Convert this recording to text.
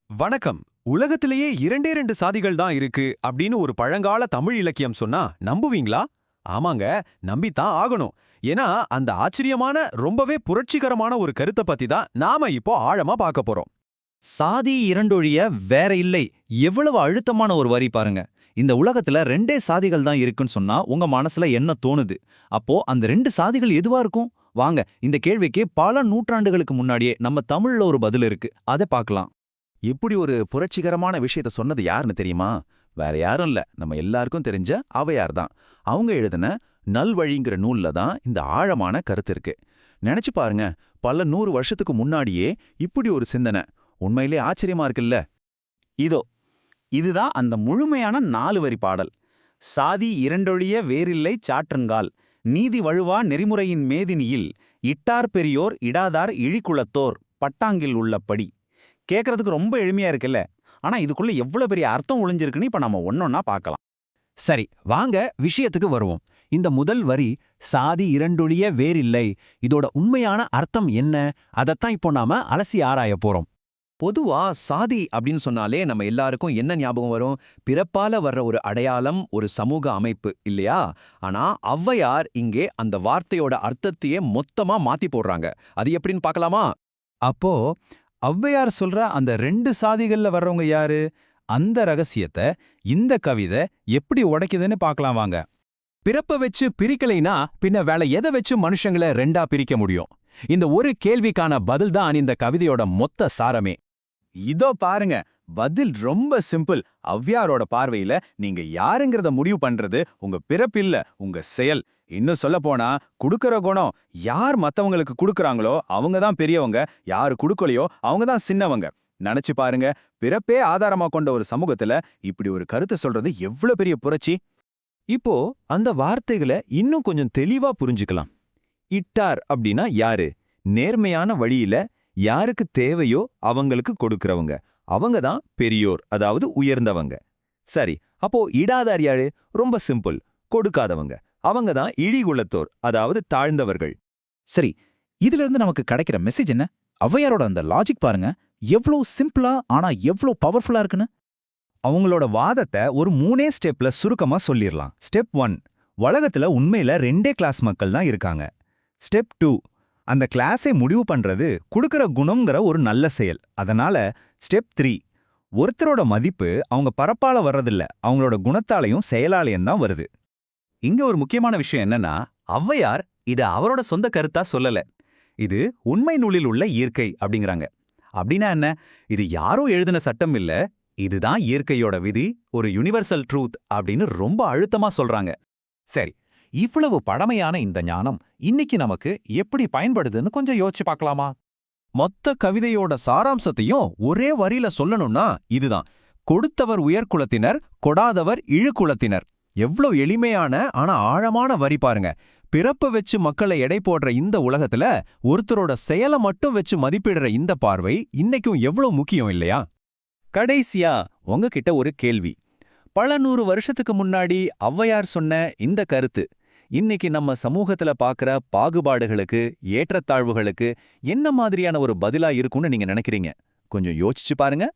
வணக்கம். உலகத்திலேயே இரண்டே ரெண்டு சாதிகள் தான் இருக்கு அப்படின்னு ஒரு பழங்கால தமிழ் இலக்கியம் சொன்னா நம்புவீங்களா? ஆமாங்க, நம்பித்தான் ஆகணும். ஏன்னா அந்த ஆச்சரியமான ரொம்பவே புரட்சிகரமான ஒரு கருத்தை பத்தி தான் நாம இப்போ ஆழமா பார்க்க போறோம். சாதி இரண்டொழிய வேற இல்லை. எவ்வளவு அழுத்தமான ஒரு வரி பாருங்க. இந்த உலகத்துல ரெண்டே சாதிகள் தான் இருக்குன்னு சொன்னா உங்க மனசுல என்ன தோணுது? அப்போ அந்த ரெண்டு சாதிகள் எதுவா இருக்கும்? வாங்க, இந்த கேள்விக்கு பல நூற்றாண்டுகளுக்கு முன்னாடியே நம்ம தமிழ்ல ஒரு பதில் இருக்கு. அதை பார்க்கலாம். இப்படி ஒரு புரட்சிகரமான விஷயத்த சொன்னது யாருன்னு தெரியுமா? வேற யாரும் இல்ல, நம்ம எல்லாருக்கும் தெரிஞ்ச ஔவையார் தான். அவங்க எழுதின நல்வழிங்கிற நூல்ல தான் இந்த ஆழமான கருத்து இருக்கு. நினைச்சு பாருங்க, பல 100 வருஷத்துக்கு முன்னாடியே இப்படி ஒரு சிந்தனை. உண்மையிலே ஆச்சரியமா இருக்குல்ல? இதோ இதுதான் அந்த முழுமையான 4 வரி பாடல். சாதி இரண்டொழிய வேறில்லை சாற்றுங்கால், நீதி வழுவா நெறிமுறையின் மேதினியில், இட்டார் பெரியோர் இடாதார் இழிகுலத்தோர் பட்டாங்கில் உள்ளபடி. கேட்கறதுக்கு ரொம்ப எளிமையா இருக்குல்ல, ஆனா இதுக்குள்ள எவ்வளவு பெரிய அர்த்தம் ஒளிஞ்சிருக்குன்னு இப்ப நம்ம ஒன்னொன்னா பார்க்கலாம். சரி, வாங்க விஷயத்துக்கு வருவோம். இந்த முதல் வரி சாதி இரண்டொழிய வேறில்லை, இதோட உண்மையான அர்த்தம் என்ன? அதைத்தான் இப்போ நாம அலசி ஆராய போறோம். பொதுவா சாதி அப்படின்னு சொன்னாலே நம்ம எல்லாருக்கும் என்ன ஞாபகம் வரும்? பிறப்பால வர்ற ஒரு அடையாளம், ஒரு சமூக அமைப்பு இல்லையா? ஆனா ஔவையார் இங்கே அந்த வார்த்தையோட அர்த்தத்தையே மொத்தமா மாத்தி போடுறாங்க. அது எப்படின்னு பார்க்கலாமா? அப்போ ஔவையார் சொல்ற அந்த ரெண்டு சாதிகள்ல வர்றவங்க யாரு? அந்த ரகசியத்தை இந்த கவிதை எப்படி உடைக்குதுன்னு பார்க்கலாம் வாங்க. பிறப்ப வச்சு பிரிக்கலைனா பின்ன வேற எதை வச்சு மனுஷங்களை ரெண்டா பிரிக்க முடியும்? இந்த ஒரு கேள்விக்கான பதில் தான் இந்த கவிதையோட மொத்த சாரமே. இதோ பாருங்க, பதில் ரொம்ப சிம்பிள். ஔவையாரோட பார்வையில நீங்க யாருங்கிறத முடிவு பண்றது உங்க பிறப்பில்ல, உங்க செயல். இன்னும் சொல்ல போனா, குடுக்கற குணம் யார் மத்தவங்களுக்கு குடுக்கறாங்களோ அவங்க தான் பெரியவங்க, யாரு குடுக்கலையோ அவங்க தான் சின்னவங்க. நினைச்சு பாருங்க, பிறப்பே ஆதாரமா கொண்ட ஒரு சமூகத்துல இப்படி ஒரு கருத்து சொல்றது எவ்வளவு பெரிய புரட்சி. இப்போ அந்த வார்த்தைகளை இன்னும் கொஞ்சம் தெளிவா புரிஞ்சுக்கலாம். இட்டார் அப்படின்னா யாரு? நேர்மையான வழியில யாருக்கு தேவையோ அவங்களுக்கு கொடுக்கறவங்க. அவங்க தான் பெரியோர், அதாவது உயர்ந்தவங்க. சரி, அப்போ இடாதார் யாரு? ரொம்ப சிம்பிள், கொடுக்காதவங்க. அவங்க தான் இழிகுலத்தோர், அதாவது தாழ்ந்தவர்கள். சரி, இதுல இருந்து நமக்கு கிடைக்கிற மெசேஜ் என்ன? ஔவையாரோட அந்த லாஜிக் பாருங்க, எவ்வளவு சிம்பிளா ஆனா எவ்வளவு பவர்ஃபுல்லா இருக்குன்னு. அவங்களோட வாதத்தை ஒரு 3 ஸ்டெப்ல சுருக்கமா சொல்லிரலாம். ஸ்டெப் 1, உலகத்துல உண்மையில 2 கிளாஸ் மக்கள் தான் இருக்காங்க. ஸ்டெப் 2, அந்த கிளாஸை முடிவு பண்றது குடுக்கற குணம்ங்கிற ஒரு நல்ல செயல். அதனால ஸ்டெப் 3, ஒருத்தரோட மதிப்பு அவங்க பரப்பால வர்றதில்ல, அவங்களோட குணத்தாலையும் செயலாலையும் தான் வருது. இங்க ஒரு முக்கியமான விஷயம் என்னன்னா, ஔவையார் இத அவரோட சொந்த கருத்தா சொல்லல. இது உண்மை நூலில் உள்ள இயற்கை அப்படிங்கிறாங்க. அப்படின்னா என்ன? இது யாரோ எழுதின சட்டம் இல்ல, இதுதான் இயற்கையோட விதி, ஒரு யுனிவர்சல் ட்ரூத் அப்படின்னு ரொம்ப அழுத்தமா சொல்றாங்க. சரி, இவ்வளவு பழமையான இந்த ஞானம் இன்னைக்கு நமக்கு எப்படி பயன்படுதுன்னு கொஞ்சம் யோசிச்சு பார்க்கலாமா? மொத்த கவிதையோட சாராம்சத்தையும் ஒரே வரியில சொல்லணும்னா இதுதான்: கொடுத்தவர் உயர்குலத்தினர், கொடாதவர் இழுக்குலத்தினர். எவ்ளோ எளிமையான ஆனா ஆழமான வரி பாருங்க. பிறப்ப வச்சு மக்களை எடை போடுற இந்த உலகத்துல ஒருத்தரோட செயலை மட்டும் வச்சு மதிப்பிடுற இந்த பார்வை இன்னைக்கும் எவ்வளவு முக்கியம் இல்லையா? கடைசியா உங்ககிட்ட ஒரு கேள்வி. பல 100 வருஷத்துக்கு முன்னாடி ஔவையார் சொன்ன இந்த கருத்து இன்னைக்கு நம்ம சமூகத்துல பார்க்குற பாகுபாடுகளுக்கு, ஏற்றத்தாழ்வுகளுக்கு என்ன மாதிரியான ஒரு பதிலா இருக்கும்னு நீங்க நினைக்கிறீங்க? கொஞ்சம் யோசிச்சு பாருங்க.